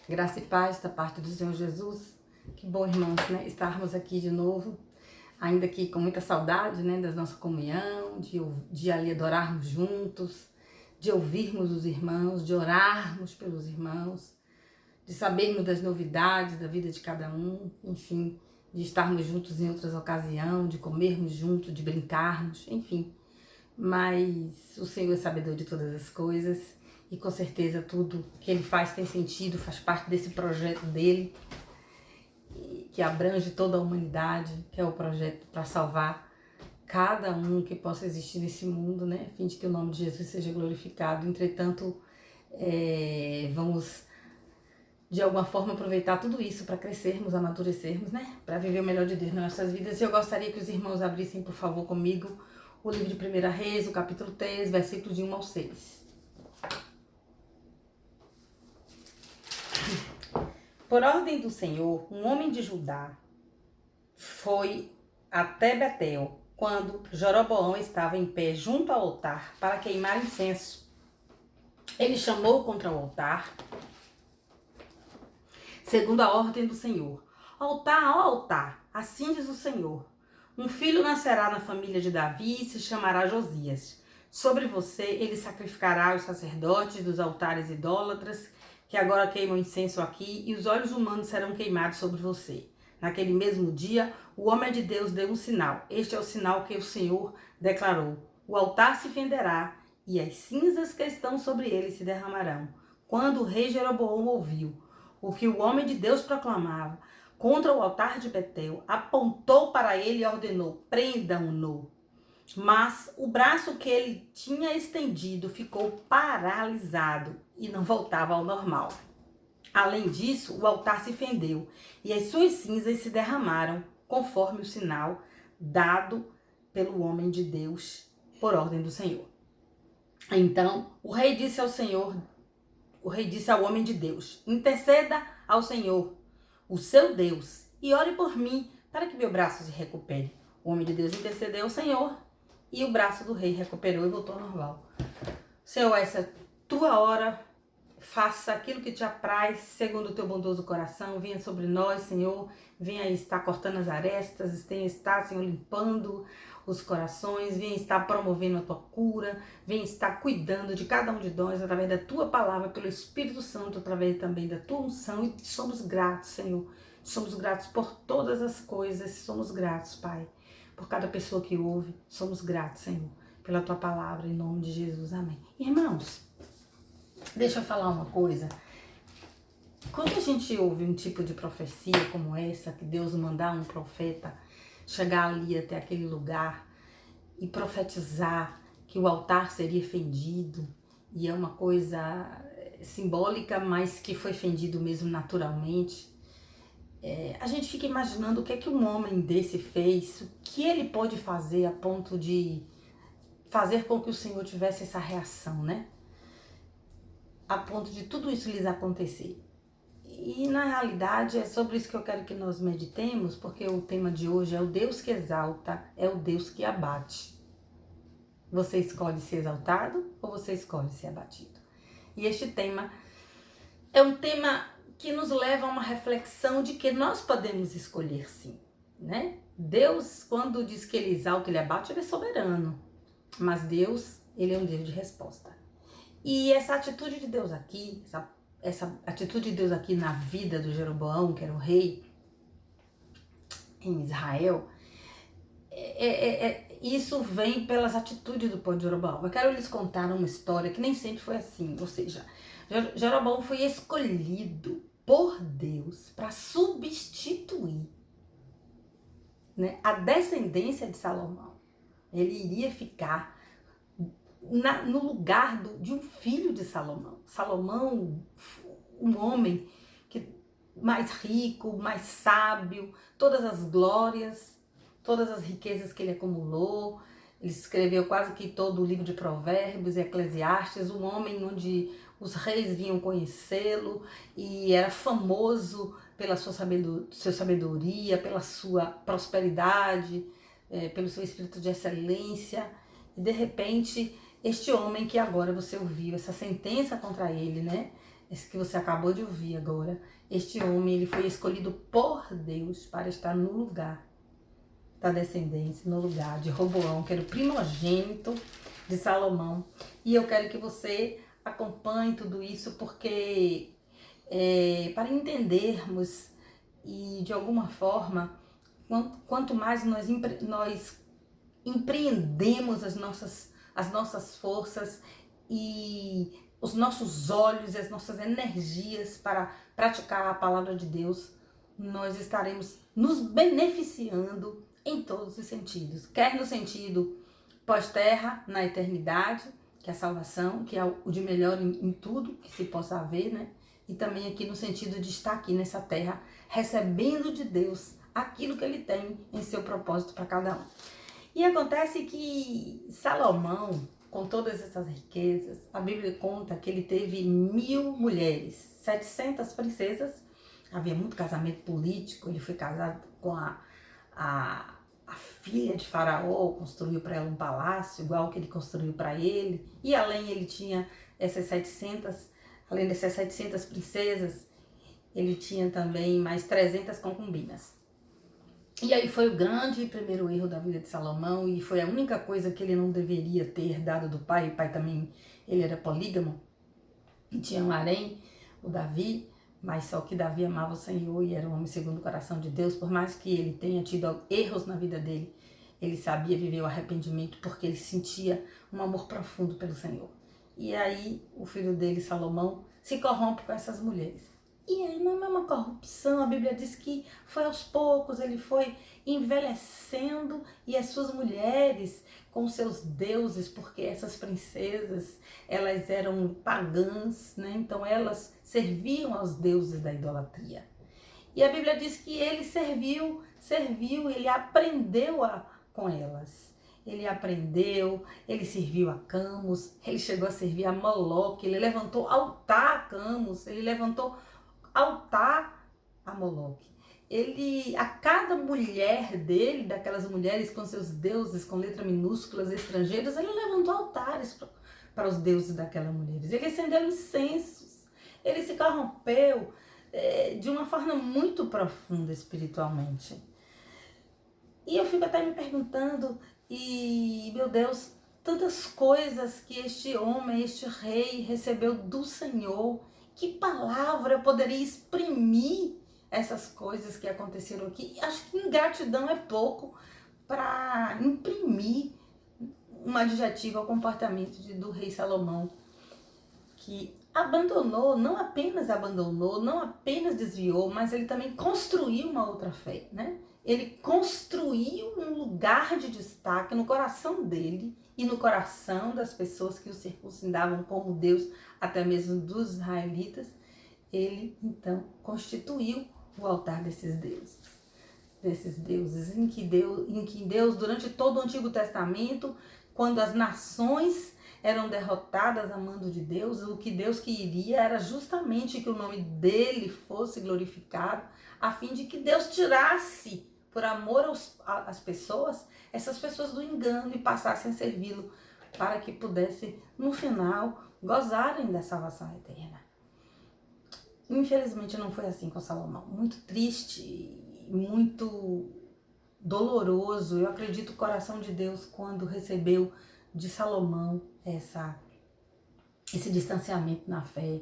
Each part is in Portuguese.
Graça e paz da parte do Senhor Jesus. Que bom, irmãos, né? Estarmos aqui de novo, ainda que com muita saudade, né? Da nossa comunhão, de ali adorarmos juntos, de ouvirmos os irmãos, de orarmos pelos irmãos, de sabermos das novidades da vida de cada um, enfim, de estarmos juntos em outras ocasiões, de comermos juntos, de brincarmos, enfim. Mas o Senhor é sabedor de todas as coisas e com certeza tudo que Ele faz tem sentido, faz parte desse projeto dele, que abrange toda a humanidade, que é o projeto para salvar cada um que possa existir nesse mundo, né? A fim de que o nome de Jesus seja glorificado. Entretanto, vamos de alguma forma aproveitar tudo isso para crescermos, amadurecermos, né? Para viver o melhor de Deus nas nossas vidas. E eu gostaria que os irmãos abrissem, por favor, comigo o livro de 1 Reis, o capítulo 3, versículos de 1 ao 6. Por ordem do Senhor, um homem de Judá foi até Betel, quando Jeroboão estava em pé junto ao altar para queimar incenso. Ele chamou contra o altar, segundo a ordem do Senhor: altar, ó altar, assim diz o Senhor: um filho nascerá na família de Davi e se chamará Josias. Sobre você ele sacrificará os sacerdotes dos altares idólatras, que agora queimam incenso aqui, e os olhos humanos serão queimados sobre você. Naquele mesmo dia, o homem de Deus deu um sinal. Este é o sinal que o Senhor declarou: o altar se fenderá e as cinzas que estão sobre ele se derramarão. Quando o rei Jeroboão ouviu o que o homem de Deus proclamava contra o altar de Betel, apontou para ele e ordenou: prendam-no. Mas o braço que ele tinha estendido ficou paralisado e não voltava ao normal. Além disso, o altar se fendeu e as suas cinzas se derramaram, conforme o sinal dado pelo homem de Deus por ordem do Senhor. Então, o rei disse ao homem de Deus: interceda ao Senhor, o seu Deus, e ore por mim para que meu braço se recupere. O homem de Deus intercedeu ao Senhor e o braço do rei recuperou e voltou ao normal. Senhor, essa é a tua hora, faça aquilo que te apraz, segundo o teu bondoso coração. Venha sobre nós, Senhor, venha estar cortando as arestas, venha estar, Senhor, limpando os corações, venha estar promovendo a tua cura, venha estar cuidando de cada um de nós, através da tua palavra, pelo Espírito Santo, através também da tua unção, e somos gratos, Senhor, somos gratos por todas as coisas, somos gratos, Pai, por cada pessoa que ouve, somos gratos, Senhor, pela tua palavra, em nome de Jesus, amém. Irmãos, deixa eu falar uma coisa. Quando a gente ouve um tipo de profecia como essa, que Deus mandar um profeta chegar ali até aquele lugar e profetizar que o altar seria fendido, e é uma coisa simbólica, mas que foi fendido mesmo naturalmente, a gente fica imaginando o que é que um homem desse fez, o que ele pode fazer a ponto de fazer com que o Senhor tivesse essa reação, né? A ponto de tudo isso lhes acontecer. E na realidade é sobre isso que eu quero que nós meditemos, porque o tema de hoje é o Deus que exalta, é o Deus que abate. Você escolhe ser exaltado ou você escolhe ser abatido? E este tema é um tema que nos leva a uma reflexão de que nós podemos escolher sim, né? Deus, quando diz que ele exalta, ele abate, ele é soberano. Mas Deus, ele é um Deus de resposta. E essa atitude de Deus aqui, essa atitude de Deus aqui na vida do Jeroboão, que era o rei em Israel, isso vem pelas atitudes do povo de Jeroboão. Eu quero lhes contar uma história que nem sempre foi assim, ou seja, Jeroboão foi escolhido por Deus para substituir, né, a descendência de Salomão. Ele iria ficar no lugar de um filho de Salomão. Salomão, um homem mais rico, mais sábio, todas as glórias, todas as riquezas que ele acumulou. Ele escreveu quase que todo o livro de Provérbios e Eclesiastes, um homem onde os reis vinham conhecê-lo e era famoso pela sua sabedoria, pela sua prosperidade, pelo seu espírito de excelência. E de repente, este homem que agora você ouviu, essa sentença contra ele, né? esse que você acabou de ouvir agora, este homem, ele foi escolhido por Deus para estar no lugar da descendência, no lugar de Roboão, que era o primogênito de Salomão. E eu quero que você acompanhe tudo isso, porque para entendermos e de alguma forma, quanto mais nós empreendemos as nossas forças e os nossos olhos e as nossas energias para praticar a palavra de Deus, nós estaremos nos beneficiando em todos os sentidos. Quer no sentido pós-terra, na eternidade, que é a salvação, que é o de melhor em tudo que se possa haver, né? E também aqui no sentido de estar aqui nessa terra, recebendo de Deus aquilo que Ele tem em seu propósito para cada um. E acontece que Salomão, com todas essas riquezas, a Bíblia conta que ele teve 1000 mulheres, 700 princesas, havia muito casamento político, ele foi casado com a filha de Faraó, construiu para ela um palácio, igual que ele construiu para ele, e além ele tinha essas 700, além dessas 700 princesas, ele tinha também mais 300 concubinas. E aí foi o grande primeiro erro da vida de Salomão, e foi a única coisa que ele não deveria ter herdado do pai. O pai também, ele era polígamo, e tinha um harém, o Davi, mas só que Davi amava o Senhor e era um homem segundo o coração de Deus. Por mais que ele tenha tido erros na vida dele, ele sabia viver o arrependimento, porque ele sentia um amor profundo pelo Senhor. E aí o filho dele, Salomão, se corrompe com essas mulheres. E aí não é uma corrupção, a Bíblia diz que foi aos poucos, ele foi envelhecendo, e as suas mulheres com seus deuses, porque essas princesas, elas eram pagãs, né? Então elas serviam aos deuses da idolatria. E a Bíblia diz que ele serviu, ele aprendeu com elas. Ele aprendeu, ele serviu a Camus, ele chegou a servir a Moloque, ele levantou altar a Camus, ele levantou altar a Moloque. Ele, a cada mulher dele, daquelas mulheres com seus deuses com letra minúsculas estrangeiras, ele levantou altares para os deuses daquelas mulheres. Ele acendeu incensos, ele se corrompeu de uma forma muito profunda espiritualmente. E eu fico até me perguntando, e meu Deus, tantas coisas que este homem, este rei recebeu do Senhor. Que palavra eu poderia exprimir essas coisas que aconteceram aqui? Acho que ingratidão é pouco para imprimir um adjetivo ao comportamento do rei Salomão, que abandonou, não apenas desviou, mas ele também construiu uma outra fé, né? Ele construiu um lugar de destaque no coração dele e no coração das pessoas que o circundavam como Deus, até mesmo dos israelitas. Ele, então, constituiu o altar desses deuses em que Deus, durante todo o Antigo Testamento, quando as nações eram derrotadas a mando de Deus, o que Deus queria era justamente que o nome dele fosse glorificado, a fim de que Deus tirasse, por amor às pessoas, essas pessoas do engano e passassem a servi-lo, para que pudessem, no final, gozarem da salvação eterna. Infelizmente não foi assim com Salomão. Muito triste, muito doloroso. Eu acredito o coração de Deus quando recebeu de Salomão esse distanciamento na fé.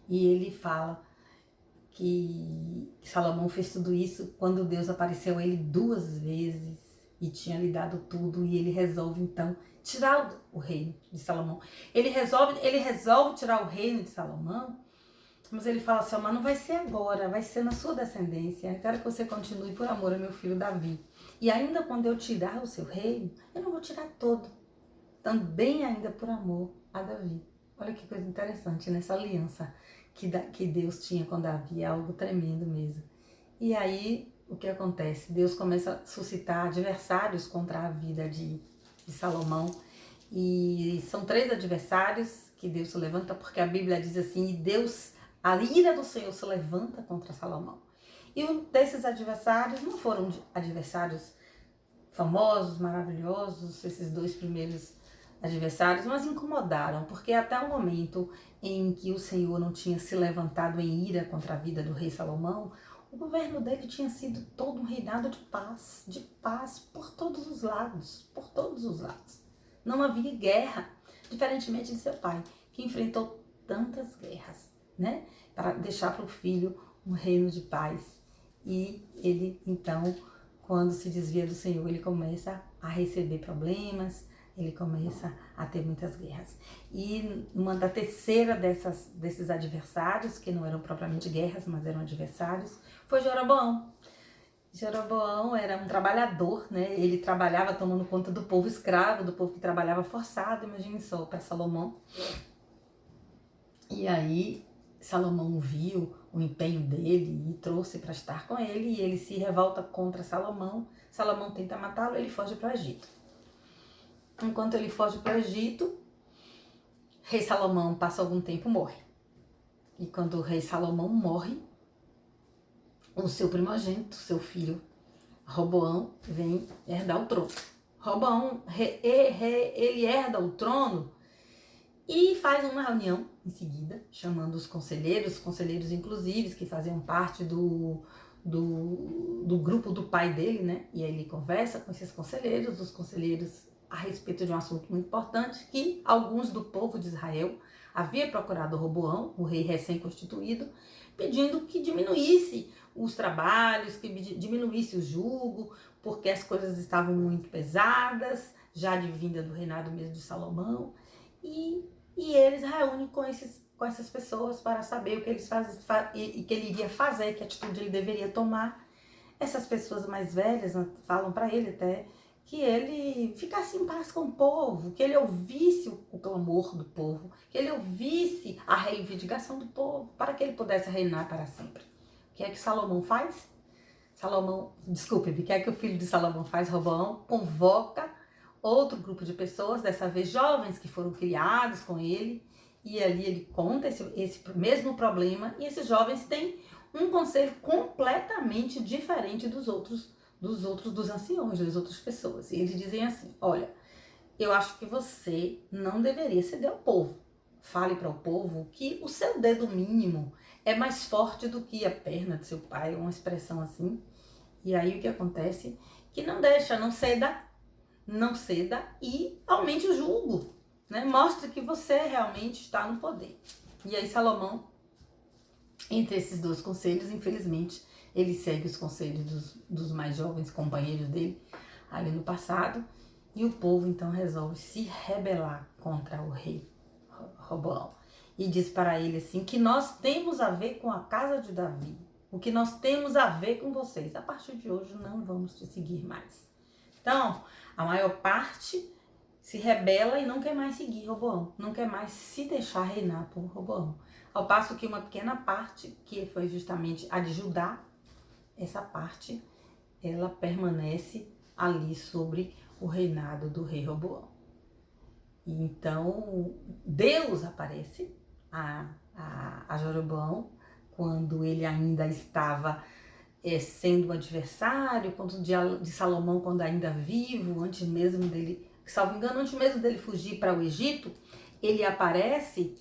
E ele fala que Salomão fez tudo isso quando Deus apareceu a ele 2 vezes e tinha lhe dado tudo, e ele resolve então tirar o reino de Salomão. Ele resolve tirar o reino de Salomão, mas ele fala assim: mas não vai ser agora, vai ser na sua descendência. Eu quero que você continue por amor ao meu filho Davi. E ainda quando eu tirar o seu reino, eu não vou tirar todo. Também ainda por amor a Davi. Olha que coisa interessante, nessa aliança que Deus tinha com Davi, é algo tremendo mesmo. E aí, o que acontece? Deus começa a suscitar adversários contra a vida de Salomão. E são 3 adversários que Deus se levanta, porque a Bíblia diz assim: a ira do Senhor se levanta contra Salomão. E um desses adversários não foram adversários famosos, maravilhosos, esses 2 primeiros adversários, mas incomodaram, porque até o momento em que o Senhor não tinha se levantado em ira contra a vida do rei Salomão, o governo dele tinha sido todo um reinado de paz por todos os lados, por todos os lados. Não havia guerra, diferentemente de seu pai, que enfrentou tantas guerras, né, para deixar para o filho um reino de paz. E ele, então, quando se desvia do Senhor, ele começa a receber problemas, ele começa a ter muitas guerras. E uma da terceira desses adversários, que não eram propriamente guerras, mas eram adversários, foi Jeroboão. Jeroboão era um trabalhador, né? Ele trabalhava tomando conta do povo escravo, do povo que trabalhava forçado, imagine só, para Salomão. E aí Salomão viu o empenho dele e trouxe para estar com ele, e ele se revolta contra Salomão. Salomão tenta matá-lo, ele foge para o Egito. Enquanto ele foge para o Egito, rei Salomão passa algum tempo, morre. E quando o rei Salomão morre, o seu primogênito, seu filho Roboão, vem herdar o trono. Roboão, ele herda o trono e faz uma reunião em seguida, chamando os conselheiros inclusive, que faziam parte do grupo do pai dele, né? E aí ele conversa com esses conselheiros, os conselheiros a respeito de um assunto muito importante, que alguns do povo de Israel havia procurado Roboão, o rei recém-constituído, pedindo que diminuísse os trabalhos, que diminuísse o jugo, porque as coisas estavam muito pesadas, já de vinda do reinado mesmo de Salomão, e eles reúnem com essas pessoas para saber o que eles fazem e que ele iria fazer, que atitude ele deveria tomar. Essas pessoas mais velhas falam para ele até que ele ficasse em paz com o povo, que ele ouvisse o clamor do povo, que ele ouvisse a reivindicação do povo, para que ele pudesse reinar para sempre. O que é que Salomão faz? O que é que o filho de Salomão faz? Roboão convoca outro grupo de pessoas, dessa vez jovens que foram criados com ele, e ali ele conta esse mesmo problema, e esses jovens têm um conselho completamente diferente dos anciões, das outras pessoas. E eles dizem assim: olha, eu acho que você não deveria ceder ao povo. Fale para o povo que o seu dedo mínimo é mais forte do que a perna de seu pai, uma expressão assim. E aí o que acontece? Que não ceda e aumente o jugo, né? Mostre que você realmente está no poder. E aí Salomão, entre esses dois conselhos, infelizmente, ele segue os conselhos dos mais jovens companheiros dele ali no passado, e o povo então resolve se rebelar contra o rei Roboão. E diz para ele assim, que nós temos a ver com a casa de Davi, o que nós temos a ver com vocês. A partir de hoje não vamos te seguir mais. Então, a maior parte se rebela e não quer mais seguir Roboão, não quer mais se deixar reinar por Roboão. Ao passo que uma pequena parte, que foi justamente a de Judá, essa parte, ela permanece ali sobre o reinado do rei Roboão. E então, Deus aparece a Jeroboão quando ele ainda estava sendo o adversário, de Salomão quando ainda vivo, antes mesmo dele, salvo engano, antes mesmo dele fugir para o Egito, ele aparece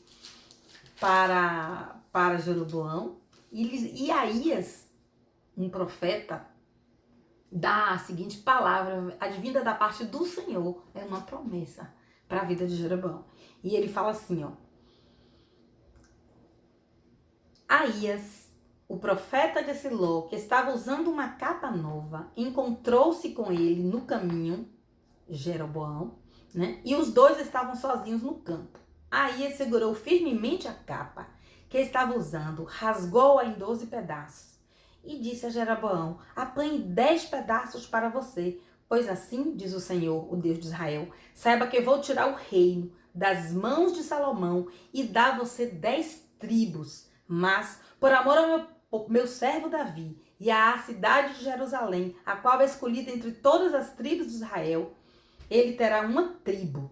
para Jeroboão, e Aías, um profeta, dá a seguinte palavra, advinda da parte do Senhor, é uma promessa para a vida de Jeroboão. E ele fala assim, ó: Aías, o profeta de Siló, que estava usando uma capa nova, encontrou-se com ele no caminho, Jeroboão, né? E os dois estavam sozinhos no campo. Aías segurou firmemente a capa que estava usando, rasgou-a em 12 pedaços e disse a Jeroboão: apanhe 10 pedaços para você, pois assim diz o Senhor, o Deus de Israel: saiba que vou tirar o reino das mãos de Salomão e dar a você 10 tribos, mas por amor ao meu servo Davi e à cidade de Jerusalém, a qual é escolhida entre todas as tribos de Israel, ele terá uma tribo.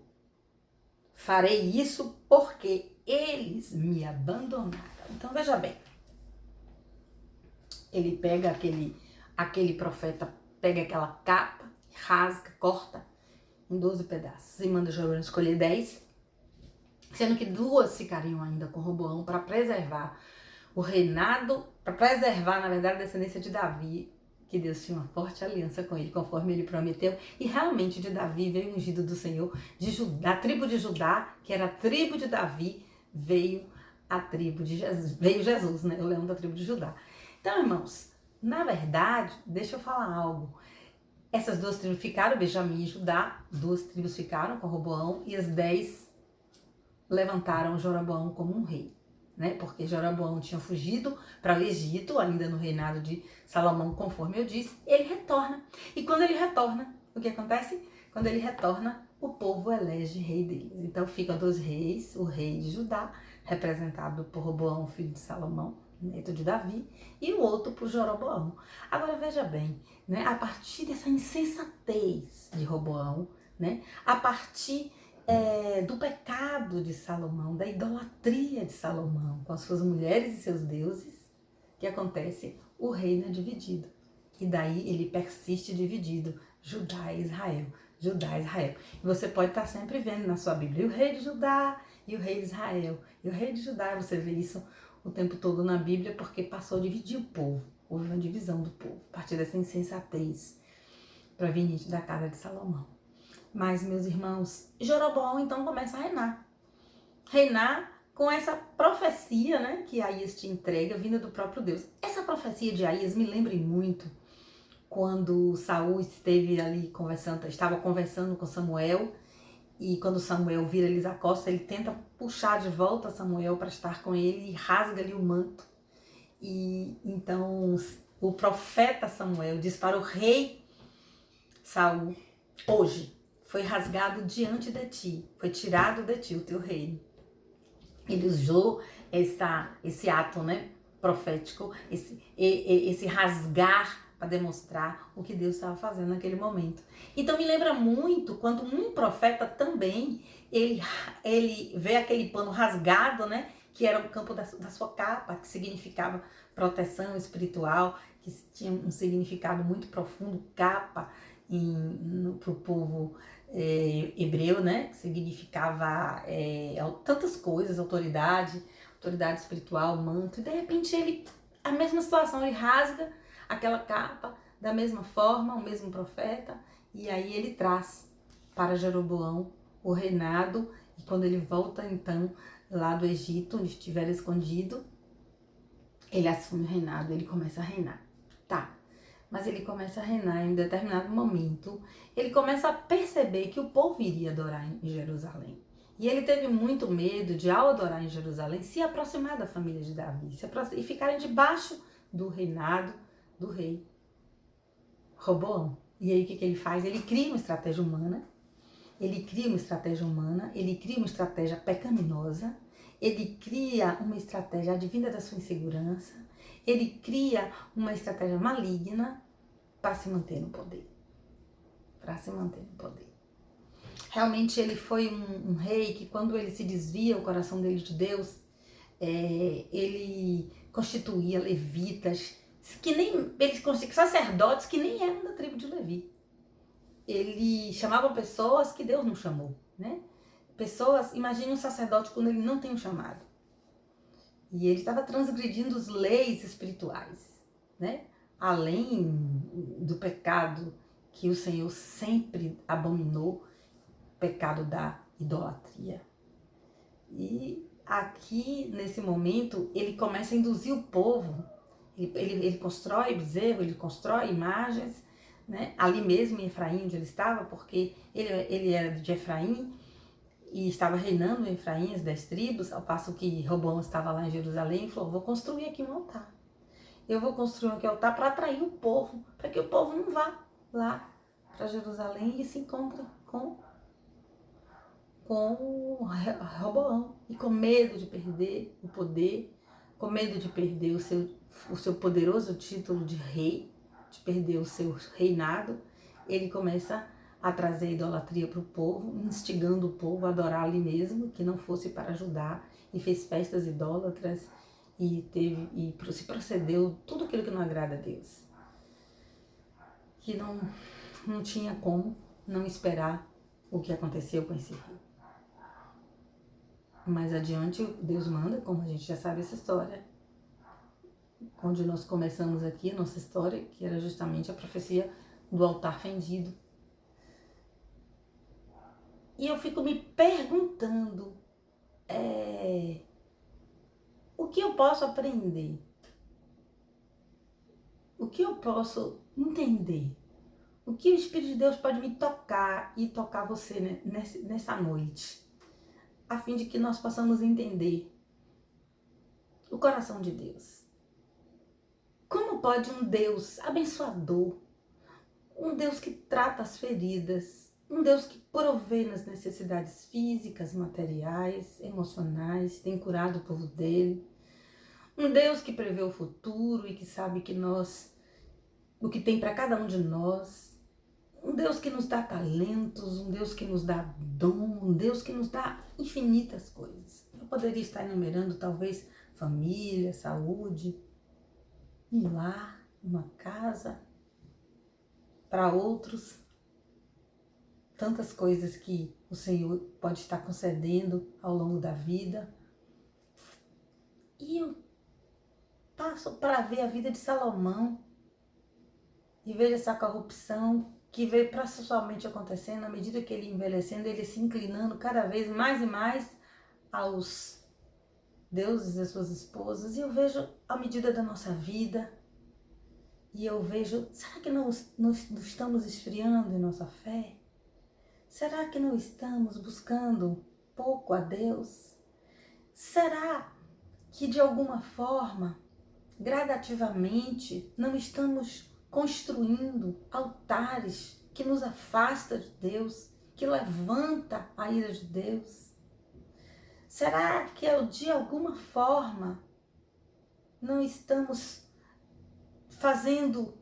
Farei isso porque eles me abandonaram. Então veja bem, ele pega aquele profeta, pega aquela capa, rasga, corta em 12 pedaços e manda Jeroboão escolher 10, sendo que 2 ficariam ainda com Roboão para preservar o reinado, para preservar, na verdade, a descendência de Davi, que Deus tinha uma forte aliança com ele, conforme ele prometeu, e realmente de Davi veio o ungido do Senhor, da tribo de Judá, que era a tribo de Davi, veio a tribo de Jesus, veio Jesus, né, o leão da tribo de Judá. Então, irmãos, na verdade, deixa eu falar algo. Essas 2 tribos ficaram, Benjamim e Judá, 2 tribos ficaram com Roboão, e as 10 levantaram Jeroboão como um rei, né? Porque Jeroboão tinha fugido para o Egito, ainda no reinado de Salomão, conforme eu disse, ele retorna. E quando ele retorna, o que acontece? Quando ele retorna, o povo elege rei deles. Então ficam 2 reis, o rei de Judá, representado por Roboão, filho de Salomão, neto de Davi, e o outro por Jeroboão. Agora veja bem, né? A partir dessa insensatez de Roboão, né? A partir do pecado de Salomão, da idolatria de Salomão com as suas mulheres e seus deuses, que acontece? O reino é dividido. E daí ele persiste dividido, Judá e Israel. Judá e Israel. E você pode estar sempre vendo na sua Bíblia o rei de Judá e o rei de Israel. E o rei de Judá, você vê isso o tempo todo na Bíblia, porque passou a dividir o povo. Houve uma divisão do povo, a partir dessa insensatez proveniente da casa de Salomão. Mas, meus irmãos, Jeroboão então começa a reinar. Reinar com essa profecia, né, que Aías te entrega, vinda do próprio Deus. Essa profecia de Aías me lembra muito quando Saul estava conversando com Samuel, e quando Samuel vira lhes a costa, ele tenta puxar de volta Samuel para estar com ele e rasga-lhe o manto. E então o profeta Samuel diz para o rei Saul: hoje foi rasgado diante de ti, foi tirado de ti o teu reino. Ele usou esse ato, né, profético, esse rasgar para demonstrar o que Deus estava fazendo naquele momento. Então me lembra muito quando um profeta também, ele vê aquele pano rasgado, né, que era o campo da sua capa, que significava proteção espiritual, que tinha um significado muito profundo, capa, para o povo hebreu, né, que significava tantas coisas, autoridade espiritual, manto, e de repente a mesma situação, ele rasga aquela capa da mesma forma, o mesmo profeta, e aí ele traz para Jeroboão o reinado, e quando ele volta então lá do Egito, onde estiver escondido, ele assume o reinado, ele começa a reinar. Tá. Mas ele começa a reinar em um determinado momento, ele começa a perceber que o povo iria adorar em Jerusalém. E ele teve muito medo de, ao adorar em Jerusalém, se aproximar da família de Davi e ficarem debaixo do reinado do rei Roboão. E aí o que ele faz? Ele cria uma estratégia humana, ele cria uma estratégia pecaminosa, ele cria uma estratégia advinda da sua insegurança, ele cria uma estratégia maligna para se manter no poder. Realmente ele foi um rei que, quando ele se desvia o coração dele de Deus, ele constituía levitas, sacerdotes que nem eram da tribo de Levi. Ele chamava pessoas que Deus não chamou, né? Pessoas, imagine um sacerdote quando ele não tem um chamado. E ele estava transgredindo as leis espirituais, né? Além do pecado que o Senhor sempre abominou, o pecado da idolatria. E aqui, nesse momento, ele começa a induzir o povo. Ele constrói bezerro, ele constrói imagens, né? Ali mesmo em Efraim, onde ele estava, porque ele era de Efraim, e estava reinando em Efraim, as 10 tribos, ao passo que Roboão estava lá em Jerusalém, e falou: vou construir aqui um altar. Eu vou construir aqui um altar para atrair o povo, para que o povo não vá lá para Jerusalém e se encontre com Roboão. E com medo de perder o poder, com medo de perder o seu poderoso título de rei, de perder o seu reinado, ele começa a trazer idolatria para o povo, instigando o povo a adorar ali mesmo, que não fosse para ajudar, e fez festas idólatras e se procedeu tudo aquilo que não agrada a Deus, que não tinha como não esperar o que aconteceu com esse rei. Mais adiante, Deus manda, como a gente já sabe essa história, onde nós começamos aqui a nossa história, que era justamente a profecia do altar fendido. E eu fico me perguntando, o que eu posso aprender? O que eu posso entender? O que o Espírito de Deus pode me tocar e tocar você nessa noite? A fim de que nós possamos entender o coração de Deus. Como pode um Deus abençoador, um Deus que trata as feridas, um Deus que provê nas necessidades físicas, materiais, emocionais, tem curado o povo dele, um Deus que prevê o futuro e que sabe que o que tem para cada um de nós, um Deus que nos dá talentos, um Deus que nos dá dom, um Deus que nos dá infinitas coisas. Eu poderia estar enumerando talvez família, saúde, um lar, uma casa, para outros, tantas coisas que o Senhor pode estar concedendo ao longo da vida. E eu passo para ver a vida de Salomão e vejo essa corrupção que veio processualmente acontecendo à medida que ele envelhecendo, ele se inclinando cada vez mais e mais aos deuses das suas esposas. E eu vejo a medida da nossa vida. E eu vejo, será que não estamos esfriando em nossa fé? Será que não estamos buscando pouco a Deus? Será que de alguma forma, gradativamente, não estamos construindo altares que nos afasta de Deus, que levanta a ira de Deus? Será que de alguma forma não estamos fazendo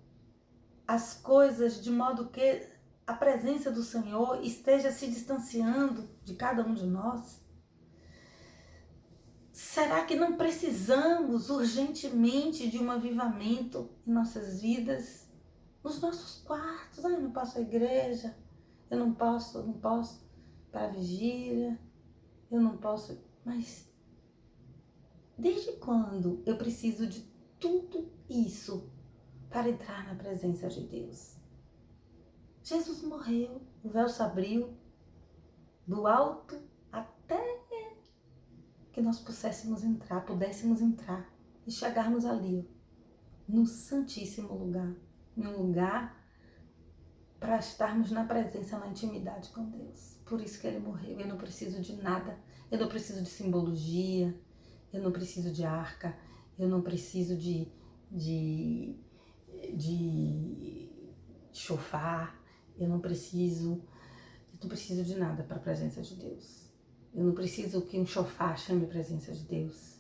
as coisas de modo que a presença do Senhor esteja se distanciando de cada um de nós? Será que não precisamos urgentemente de um avivamento em nossas vidas, nos nossos quartos? Eu não posso à igreja, eu não posso para a vigília, eu não posso. Mas desde quando eu preciso de tudo isso para entrar na presença de Deus? Jesus morreu, o véu se abriu do alto até que nós pudéssemos entrar e chegarmos ali, no Santíssimo Lugar, num lugar para estarmos na presença, na intimidade com Deus. Por isso que ele morreu. Eu não preciso de nada, eu não preciso de simbologia, eu não preciso de arca, eu não preciso de chofar, eu não preciso de nada para a presença de Deus. Eu não preciso que um chofar chame a presença de Deus.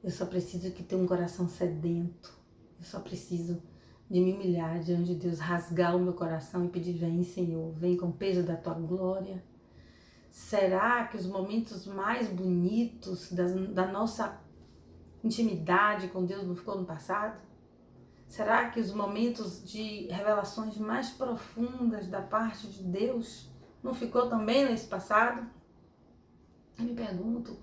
Eu só preciso que tenha um coração sedento. Eu só preciso de me humilhar diante de Deus, rasgar o meu coração e pedir: vem, Senhor, vem com o peso da tua glória. Será que os momentos mais bonitos da nossa intimidade com Deus não ficou no passado? Será que os momentos de revelações mais profundas da parte de Deus não ficou também nesse passado? Eu me pergunto,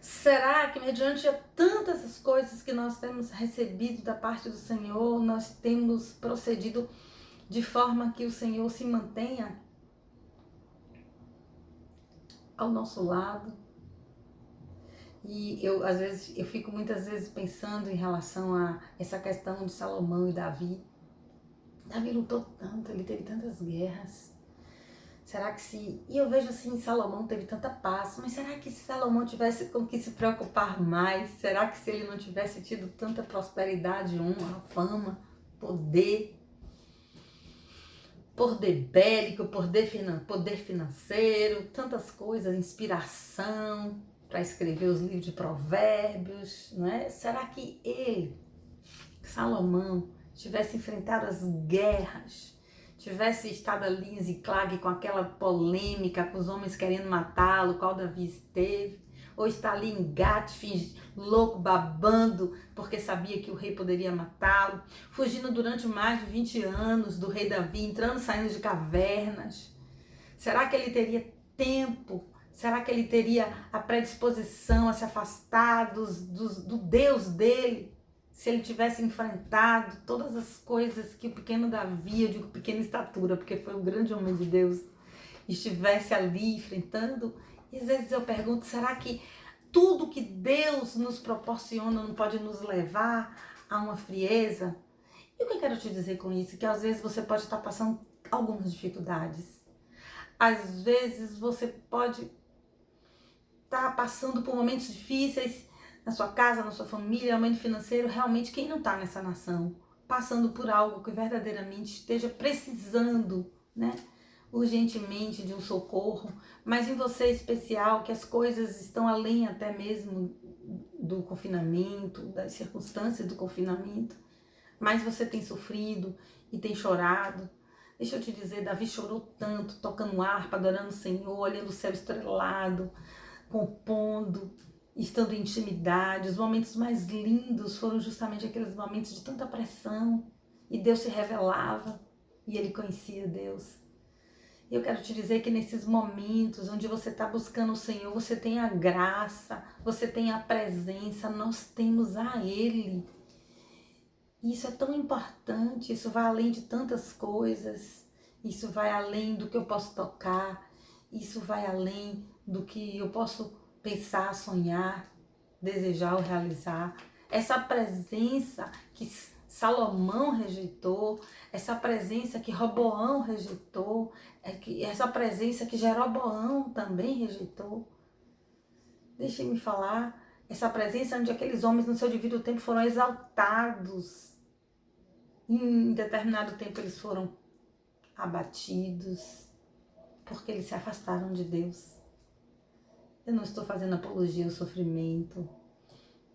será que mediante tantas essas coisas que nós temos recebido da parte do Senhor, nós temos procedido de forma que o Senhor se mantenha ao nosso lado? E eu fico muitas vezes pensando em relação a essa questão de Salomão e Davi. Davi lutou tanto, ele teve tantas guerras. Será que e eu vejo assim, Salomão teve tanta paz, mas será que se Salomão tivesse com que se preocupar mais? Será que se ele não tivesse tido tanta prosperidade, honra, fama, poder bélico, poder financeiro, tantas coisas, inspiração para escrever os livros de provérbios, não é? Será que ele, Salomão, tivesse enfrentado as guerras, tivesse estado ali em Ziclag com aquela polêmica, com os homens querendo matá-lo, qual Davi esteve, ou está ali em Gat, louco, babando, porque sabia que o rei poderia matá-lo, fugindo durante mais de 20 anos do rei Davi, entrando e saindo de cavernas? Será que ele teria tempo? Será que ele teria a predisposição a se afastar do Deus dele? Se ele tivesse enfrentado todas as coisas que o pequeno Davi, eu digo pequena estatura, porque foi um grande homem de Deus, estivesse ali enfrentando. E às vezes eu pergunto, será que tudo que Deus nos proporciona não pode nos levar a uma frieza? E o que eu quero te dizer com isso? Que às vezes você pode estar passando algumas dificuldades. Às vezes você pode estar passando por momentos difíceis na sua casa, na sua família, aumento financeiro. Realmente, quem não está nessa nação, passando por algo que verdadeiramente esteja precisando, né, urgentemente de um socorro, mas em você especial, que as coisas estão além até mesmo do confinamento, das circunstâncias do confinamento, mas você tem sofrido e tem chorado. Deixa eu te dizer, Davi chorou tanto, tocando harpa, adorando o Senhor, olhando o céu estrelado, compondo, estando em intimidade. Os momentos mais lindos foram justamente aqueles momentos de tanta pressão, e Deus se revelava, e ele conhecia Deus. E eu quero te dizer que nesses momentos onde você está buscando o Senhor, você tem a graça, você tem a presença, nós temos a Ele. E isso é tão importante, isso vai além de tantas coisas, isso vai além do que eu posso tocar, isso vai além do que eu posso pensar, sonhar, desejar ou realizar. Essa presença que Salomão rejeitou, essa presença que Roboão rejeitou, essa presença que Jeroboão também rejeitou. Deixe-me falar, essa presença onde aqueles homens no seu devido tempo foram exaltados. Em determinado tempo eles foram abatidos, porque eles se afastaram de Deus. Eu não estou fazendo apologia ao sofrimento,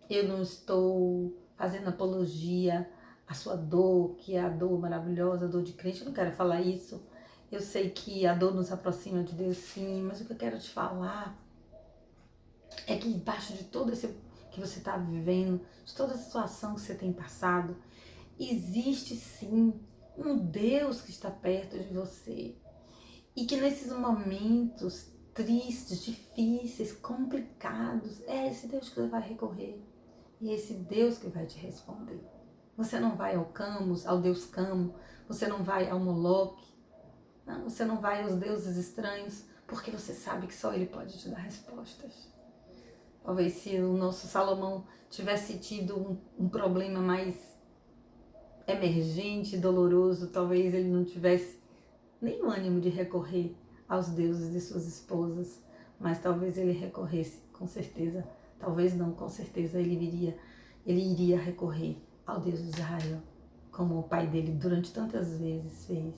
eu não estou fazendo apologia à sua dor, que é a dor maravilhosa, a dor de crente, eu não quero falar isso. Eu sei que a dor nos aproxima de Deus, sim, mas o que eu quero te falar é que embaixo de todo esse que você está vivendo, de toda a situação que você tem passado, existe sim um Deus que está perto de você. E que nesses momentos tristes, difíceis, complicados, é esse Deus que você vai recorrer. E é esse Deus que vai te responder. Você não vai ao Camus, ao Deus Camo, você não vai ao Moloque, não, você não vai aos deuses estranhos, porque você sabe que só Ele pode te dar respostas. Talvez se o nosso Salomão tivesse tido um problema mais emergente, doloroso, talvez ele não tivesse nem o ânimo de recorrer aos deuses de suas esposas, mas talvez ele recorresse, com certeza, talvez não, com certeza ele iria recorrer ao Deus de Israel, como o pai dele durante tantas vezes fez,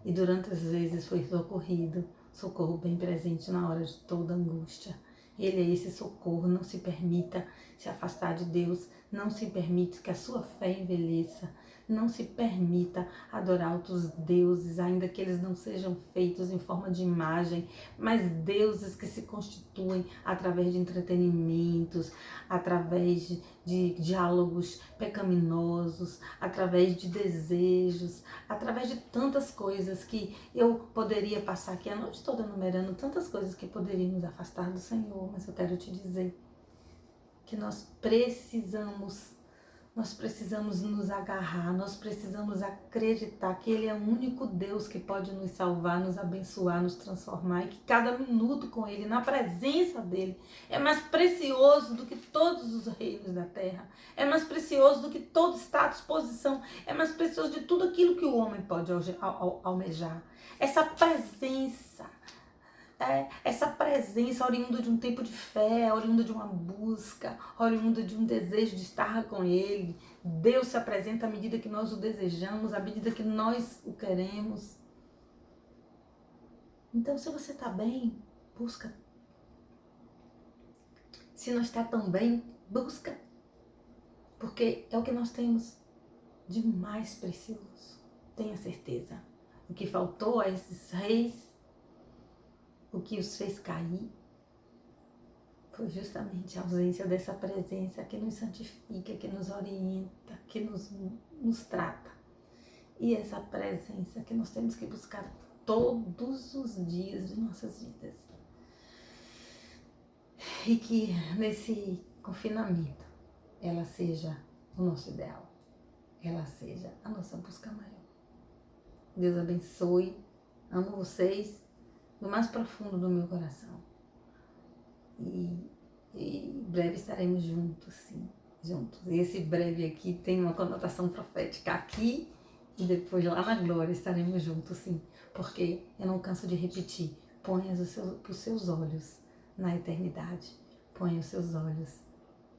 e durante as vezes foi socorrido, socorro bem presente na hora de toda angústia. Ele é esse socorro, não se permita se afastar de Deus, não se permita que a sua fé envelheça, não se permita adorar outros deuses, ainda que eles não sejam feitos em forma de imagem, mas deuses que se constituem através de entretenimentos, através de diálogos pecaminosos, através de desejos, através de tantas coisas que eu poderia passar aqui a noite toda numerando, tantas coisas que poderiam nos afastar do Senhor, mas eu quero te dizer que nós precisamos nos agarrar, nós precisamos acreditar que Ele é o único Deus que pode nos salvar, nos abençoar, nos transformar, e que cada minuto com Ele, na presença dEle, é mais precioso do que todos os reinos da terra, é mais precioso do que todo status, posição, é mais precioso de tudo aquilo que o homem pode almejar. Essa presença oriunda de um tempo de fé, oriunda de uma busca, oriunda de um desejo de estar com Ele. Deus se apresenta à medida que nós o desejamos, à medida que nós o queremos. Então, se você está bem, busca. Se não está tão bem, busca. Porque é o que nós temos de mais precioso. Tenha certeza. O que faltou a esses reis, o que os fez cair, foi justamente a ausência dessa presença que nos santifica, que nos orienta, que nos trata. E essa presença que nós temos que buscar todos os dias de nossas vidas. E que nesse confinamento ela seja o nosso ideal, ela seja a nossa busca maior. Deus abençoe, amo vocês do mais profundo do meu coração. E em breve estaremos juntos, sim, juntos. E esse breve aqui tem uma conotação profética aqui e depois lá na glória estaremos juntos, sim. Porque eu não canso de repetir, ponha os seus olhos na eternidade, ponha os seus olhos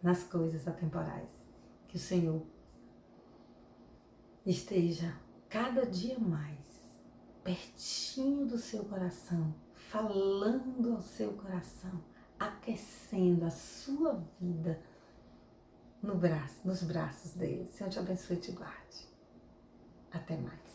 nas coisas atemporais. Que o Senhor esteja cada dia mais pertinho do seu coração, falando ao seu coração, aquecendo a sua vida nos braços dele. Senhor te abençoe e te guarde. Até mais.